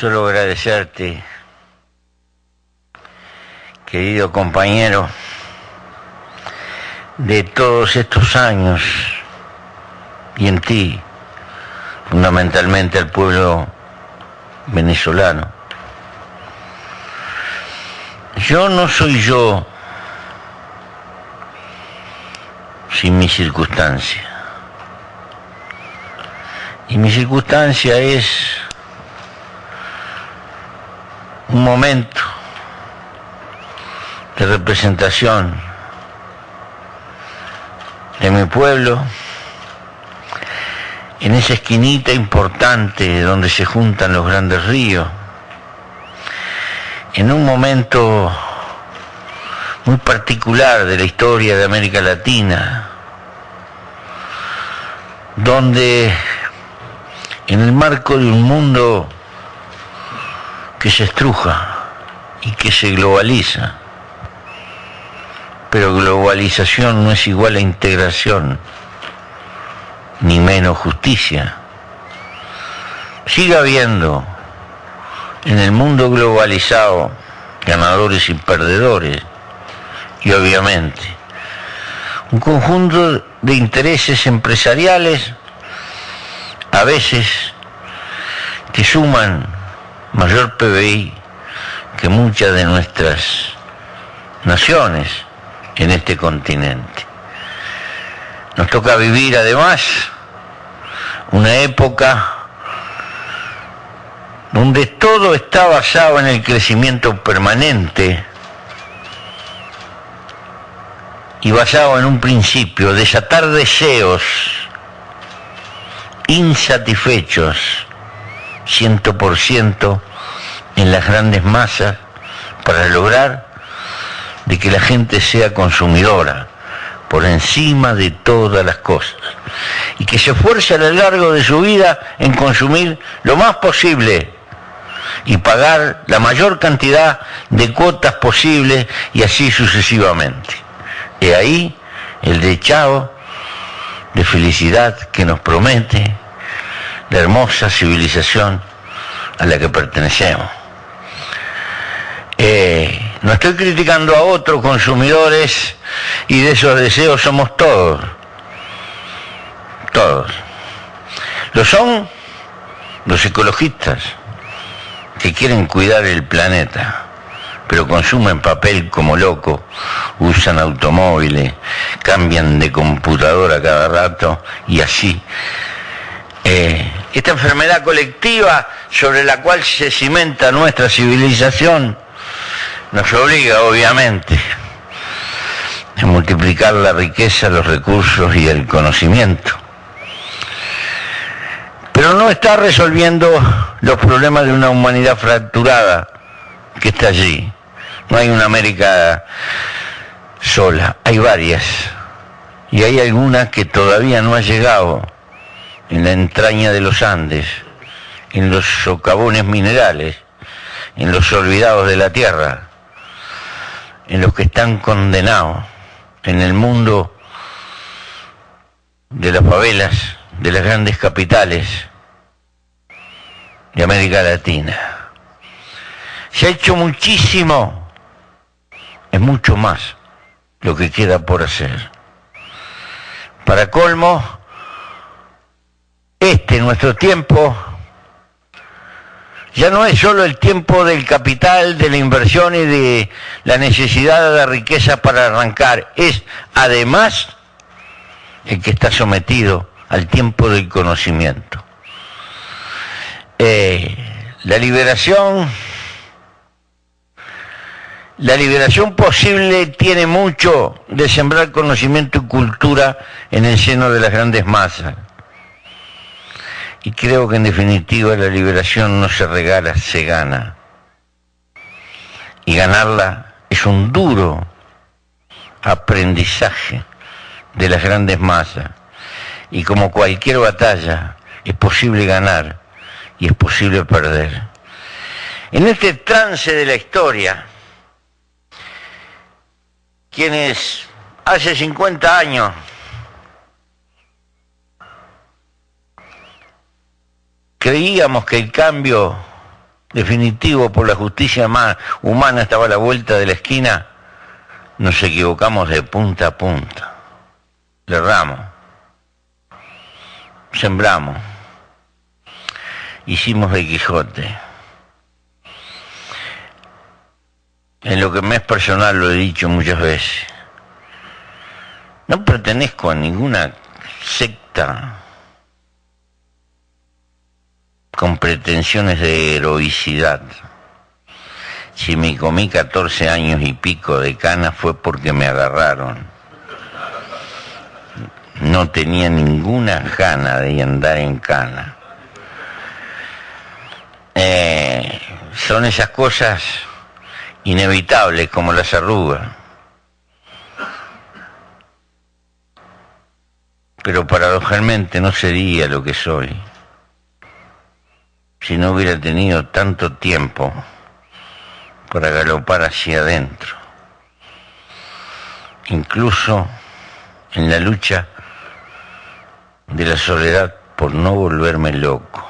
Solo agradecerte, querido compañero, de todos estos años, y en ti, fundamentalmente al pueblo venezolano. Yo no soy yo sin mi circunstancia. Y mi circunstancia es un momento de representación de mi pueblo en esa esquinita importante donde se juntan los grandes ríos, en un momento muy particular de la historia de América Latina, donde en el marco de un mundo que se estruja y que se globaliza, pero globalización no es igual a integración, ni menos justicia. Sigue habiendo en el mundo globalizado ganadores y perdedores, y obviamente un conjunto de intereses empresariales, a veces que suman mayor PBI que muchas de nuestras naciones en este continente. Nos toca vivir además una época donde todo está basado en el crecimiento permanente y basado en un principio: desatar deseos insatisfechos 100% en las grandes masas para lograr de que la gente sea consumidora por encima de todas las cosas y que se esfuerce a lo largo de su vida en consumir lo más posible y pagar la mayor cantidad de cuotas posible, y así sucesivamente. Y ahí el dechado de felicidad que nos promete la hermosa civilización a la que pertenecemos. No estoy criticando a otros consumidores, y de esos deseos somos todos. Lo son los ecologistas, que quieren cuidar el planeta, pero consumen papel como locos, usan automóviles, cambian de computadora cada rato, y así. Esta enfermedad colectiva sobre la cual se cimenta nuestra civilización nos obliga, obviamente, a multiplicar la riqueza, los recursos y el conocimiento. Pero no está resolviendo los problemas de una humanidad fracturada que está allí. No hay una América sola, hay varias. Y hay alguna que todavía no ha llegado en la entraña de los Andes, en los socavones minerales, en los olvidados de la tierra, en los que están condenados en el mundo de las favelas, de las grandes capitales de América Latina. Se ha hecho muchísimo, es mucho más lo que queda por hacer. Para colmo, nuestro tiempo, ya no es solo el tiempo del capital, de la inversión y de la necesidad de la riqueza para arrancar, es además el que está sometido al tiempo del conocimiento. La liberación posible tiene mucho de sembrar conocimiento y cultura en el seno de las grandes masas. Y creo que en definitiva la liberación no se regala, se gana. Y ganarla es un duro aprendizaje de las grandes masas. Y como cualquier batalla, es posible ganar y es posible perder. En este trance de la historia, quienes hace 50 años creíamos que el cambio definitivo por la justicia humana estaba a la vuelta de la esquina, nos equivocamos de punta a punta. Le erramos, sembramos, hicimos de Quijote. En lo que me es personal lo he dicho muchas veces. No pertenezco a ninguna secta con pretensiones de heroicidad. Si me comí 14 años y pico de cana fue porque me agarraron. No tenía ninguna gana de andar en cana. Son esas cosas inevitables como las arrugas. Pero paradojalmente no sería lo que soy si no hubiera tenido tanto tiempo para galopar hacia adentro, incluso en la lucha de la soledad por no volverme loco.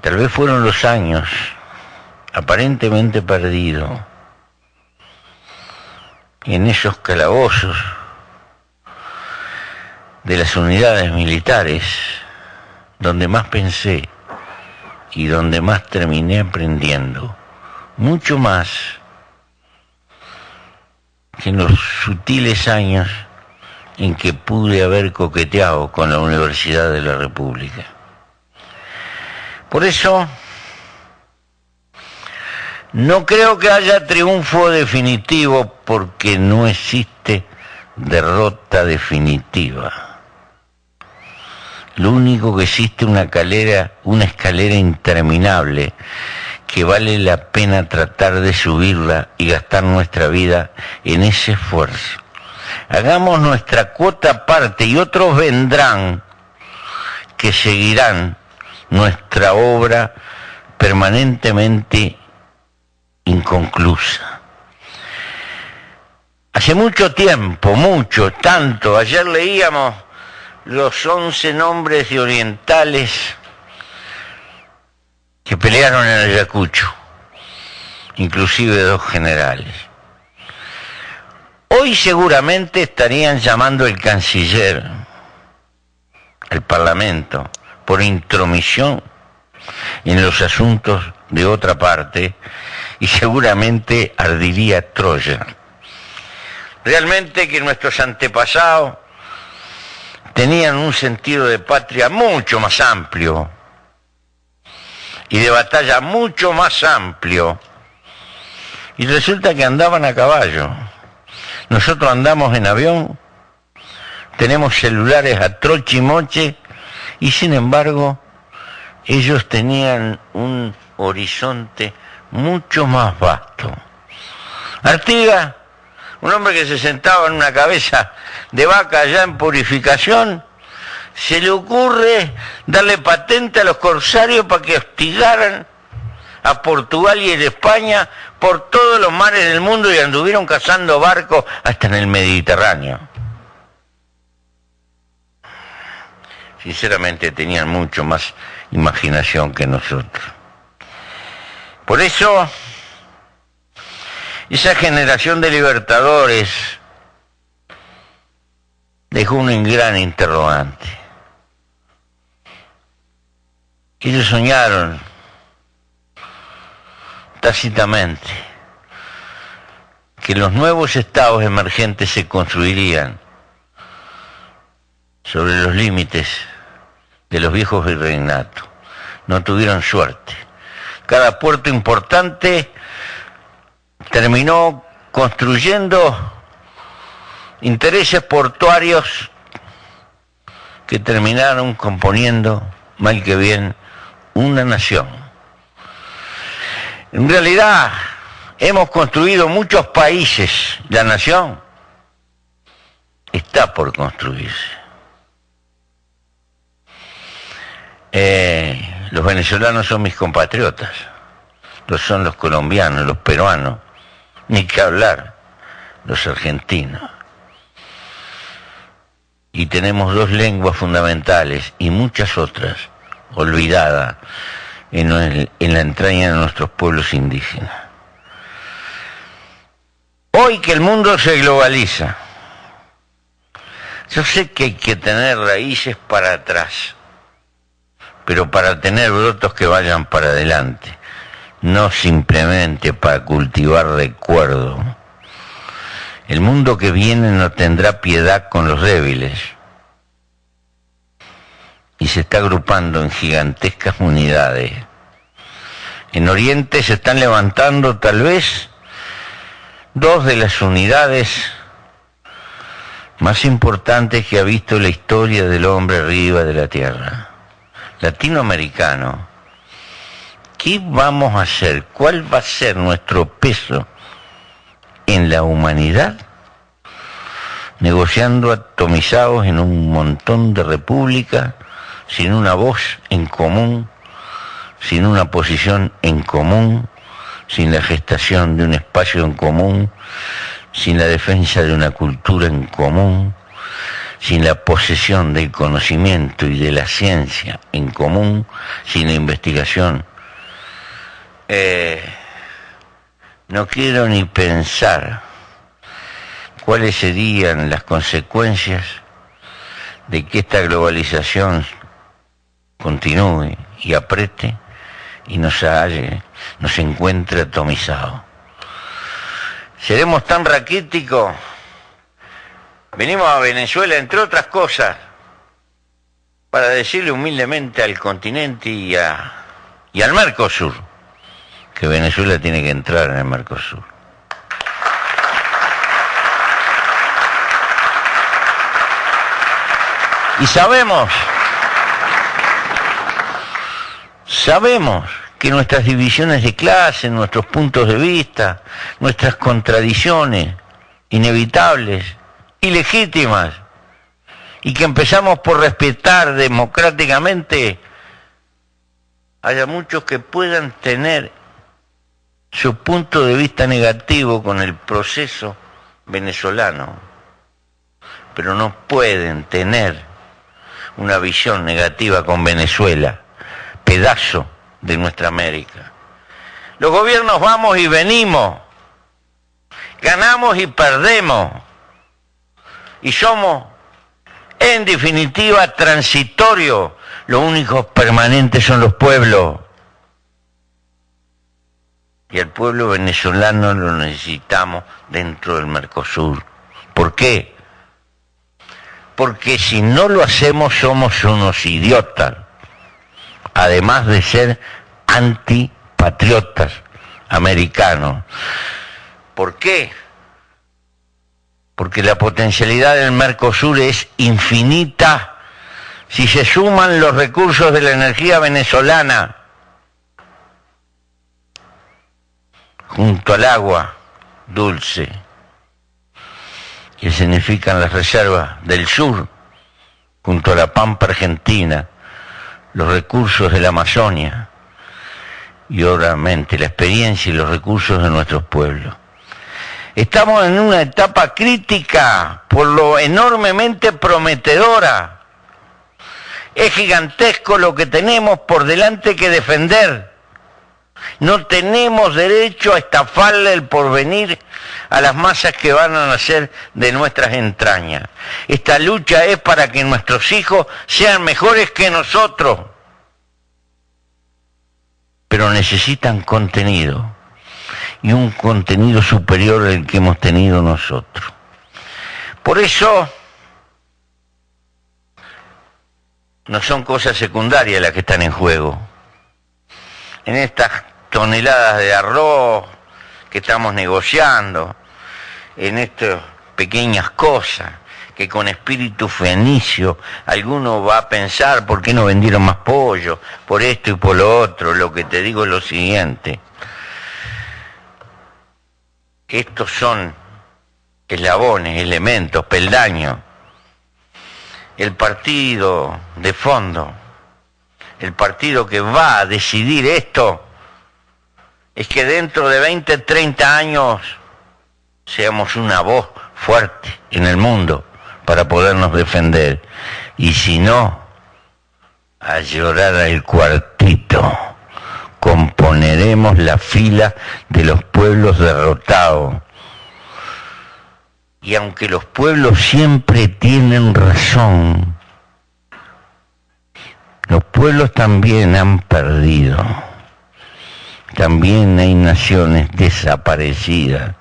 Tal vez fueron los años aparentemente perdidos en esos calabozos de las unidades militares donde más pensé y donde más terminé aprendiendo, mucho más que en los sutiles años en que pude haber coqueteado con la Universidad de la República. Por eso, no creo que haya triunfo definitivo porque no existe derrota definitiva. Lo único que existe es una escalera interminable que vale la pena tratar de subirla y gastar nuestra vida en ese esfuerzo. Hagamos nuestra cuota parte y otros vendrán que seguirán nuestra obra permanentemente inconclusa. Hace mucho tiempo, tanto, ayer leíamos los 11 nombres de orientales que pelearon en Ayacucho, inclusive 2 generales. Hoy seguramente estarían llamando al canciller, al Parlamento, por intromisión en los asuntos de otra parte, y seguramente ardiría Troya. Realmente que nuestros antepasados tenían un sentido de patria mucho más amplio y de batalla mucho más amplio, y resulta que andaban a caballo. Nosotros andamos en avión, tenemos celulares a troche y moche, y sin embargo ellos tenían un horizonte mucho más vasto. Artigas, un hombre que se sentaba en una cabeza de vaca allá en Purificación, se le ocurre darle patente a los corsarios para que hostigaran a Portugal y a España por todos los mares del mundo y anduvieron cazando barcos hasta en el Mediterráneo. Sinceramente tenían mucho más imaginación que nosotros. Por eso, esa generación de libertadores dejó un gran interrogante. Ellos soñaron tácitamente que los nuevos estados emergentes se construirían sobre los límites de los viejos virreinatos. No tuvieron suerte. Cada puerto importante terminó construyendo intereses portuarios que terminaron componiendo, mal que bien, una nación. En realidad, hemos construido muchos países. La nación está por construirse. Los venezolanos son mis compatriotas, lo son los colombianos, los peruanos, ni que hablar, los argentinos. Y tenemos 2 lenguas fundamentales y muchas otras olvidadas en la entraña de nuestros pueblos indígenas. Hoy que el mundo se globaliza, yo sé que hay que tener raíces para atrás, pero para tener brotos que vayan para adelante, no simplemente para cultivar recuerdo. El mundo que viene no tendrá piedad con los débiles y se está agrupando en gigantescas unidades. En Oriente se están levantando tal vez dos de las unidades más importantes que ha visto la historia del hombre arriba de la tierra. Latinoamericano, ¿qué vamos a hacer? ¿Cuál va a ser nuestro peso en la humanidad? Negociando atomizados en un montón de repúblicas, sin una voz en común, sin una posición en común, sin la gestación de un espacio en común, sin la defensa de una cultura en común, sin la posesión del conocimiento y de la ciencia en común, sin la investigación. No quiero ni pensar cuáles serían las consecuencias de que esta globalización continúe y apriete y nos encuentre atomizados. ¿Seremos tan raquíticos? Venimos a Venezuela, entre otras cosas, para decirle humildemente al continente y al Mercosur que Venezuela tiene que entrar en el Mercosur. Y sabemos que nuestras divisiones de clase, nuestros puntos de vista, nuestras contradicciones inevitables y legítimas, y que empezamos por respetar democráticamente, haya muchos que puedan tener su punto de vista negativo con el proceso venezolano, pero no pueden tener una visión negativa con Venezuela, pedazo de nuestra América. Los gobiernos vamos y venimos, ganamos y perdemos, y somos, en definitiva, transitorios. Lo único permanente son los pueblos. Y al pueblo venezolano lo necesitamos dentro del Mercosur. ¿Por qué? Porque si no lo hacemos somos unos idiotas, además de ser antipatriotas americanos. ¿Por qué? Porque la potencialidad del Mercosur es infinita si se suman los recursos de la energía venezolana junto al agua dulce, que significan las reservas del sur, junto a la pampa argentina, los recursos de la Amazonia y obviamente la experiencia y los recursos de nuestros pueblos. Estamos en una etapa crítica, por lo enormemente prometedora. Es gigantesco lo que tenemos por delante que defender. No tenemos derecho a estafarle el porvenir a las masas que van a nacer de nuestras entrañas. Esta lucha es para que nuestros hijos sean mejores que nosotros, pero necesitan contenido, y un contenido superior al que hemos tenido nosotros. Por eso no son cosas secundarias las que están en juego. En estas toneladas de arroz que estamos negociando, en estas pequeñas cosas que con espíritu fenicio alguno va a pensar por qué no vendieron más pollo, por esto y por lo otro. Lo que te digo es lo siguiente: estos son eslabones, elementos, peldaños. El partido de fondo, el partido que va a decidir esto, es que dentro de 20, 30 años seamos una voz fuerte en el mundo para podernos defender. Y si no, a llorar al cuartito, componeremos la fila de los pueblos derrotados. Y aunque los pueblos siempre tienen razón, los pueblos también han perdido. También hay naciones desaparecidas.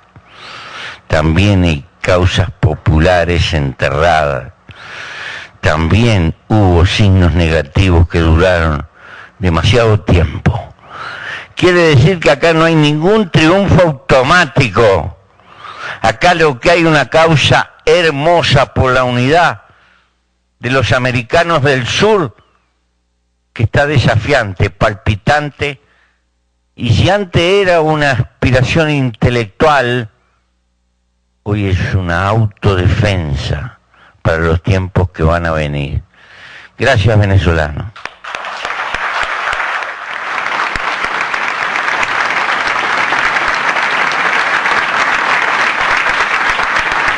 También hay causas populares enterradas. También hubo signos negativos que duraron demasiado tiempo. Quiere decir que acá no hay ningún triunfo automático. Acá lo que hay es una causa hermosa por la unidad de los americanos del sur, que está desafiante, palpitante, y si antes era una aspiración intelectual, hoy es una autodefensa para los tiempos que van a venir. Gracias, venezolanos.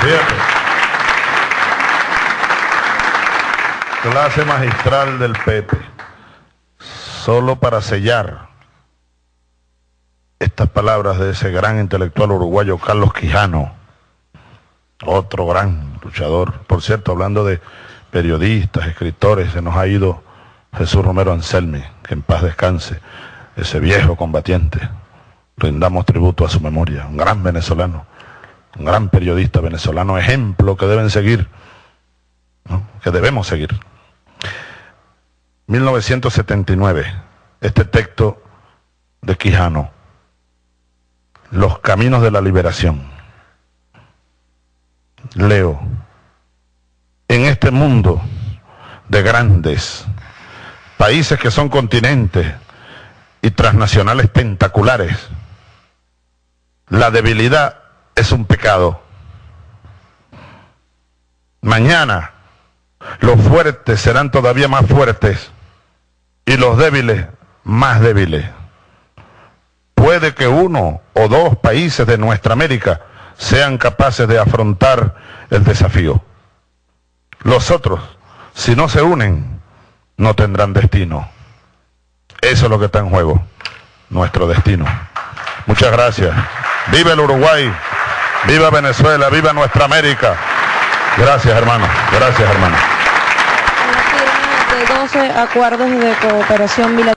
Fíjate. Clase magistral del Pepe. Solo para sellar estas palabras de ese gran intelectual uruguayo Carlos Quijano, otro gran luchador. Por cierto, hablando de periodistas, escritores, se nos ha ido Jesús Romero Anselmi, que en paz descanse, ese viejo combatiente. Rindamos tributo a su memoria, un gran venezolano, un gran periodista venezolano, ejemplo que deben seguir, ¿no? Que debemos seguir. 1979, este texto de Quijano, Los caminos de la liberación. Leo: en este mundo de grandes países que son continentes y transnacionales tentaculares, la debilidad es un pecado. Mañana los fuertes serán todavía más fuertes y los débiles más débiles. Puede que uno o dos países de nuestra América sean capaces de afrontar el desafío. Los otros, si no se unen, no tendrán destino. Eso es lo que está en juego, nuestro destino. Muchas gracias. ¡Viva el Uruguay! ¡Viva Venezuela! ¡Viva nuestra América! Gracias, hermano. Gracias, hermano. La firma de 12 acuerdos de cooperación bilateral.